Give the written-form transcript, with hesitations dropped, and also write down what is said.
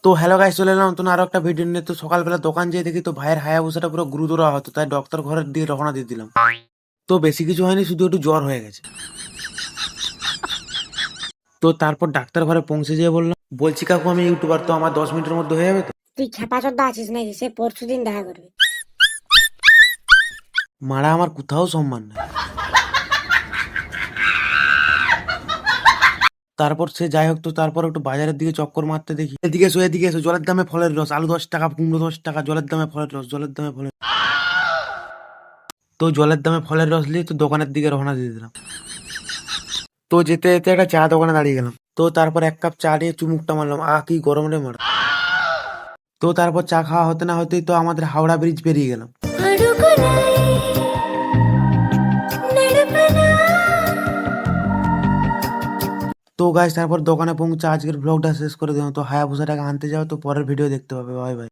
তো hello guys, চলে এলাম নতুন আরো একটা ভিডিও নিয়ে। তো সকালবেলা দোকান যেয়ে দেখি তো ভাইয়ের হায়াবুসাটা পুরো গুরুতর আহত, তাই ডক্টর ঘরের দিয়ে রওনা দিয়ে দিলাম। তো বেশি কিছু হয়নি, শুধু একটু জ্বর হয়ে গেছে। তো তারপর ডাক্তার ঘরে পৌঁছে যেয়ে বললাম, বলছি কাকু আমি ইউটিউবার, তো আমার 10 মিনিটের মধ্যে হয়ে যাবে তো? তুই খেপাচোদা আছিস নাকি? সে পরশু দিন দেখা করবে। মারা আমার কোথাও সম্মান নাই। তারপর সে যাই হোক, তো তারপর একটু বাজারের দিকে চক্কর মারতে দেখি, এদিকে এসো, জলের দামে ফলের রস, আলু 10 টাকা, কুমড়ো 10 টাকা, জলের দামে ফলের রস, জলের দামে ফলের। তো জলের দামে ফলের রস নিয়ে তো দোকানের দিকে রওনা দিয়ে দিলাম। তো যেতে যেতে একটা চা দোকানে দাঁড়িয়ে গেলাম। তো তারপর এক কাপ চা নিয়ে চুমুকটা মারলাম, কি গরম রে মারা। তো তারপর চা খাওয়া হতে না হতেই তো আমাদের হাওড়া ব্রিজ পেরিয়ে গেলাম। তো গাইস, তারপর দোকানে পৌঁছে আজকের ব্লগটা শেষ করে দিলাম। তো হায়াবুসাটাকে আনতে যাও, তো পরের ভিডিও দেখতে পাবে। Bye bye.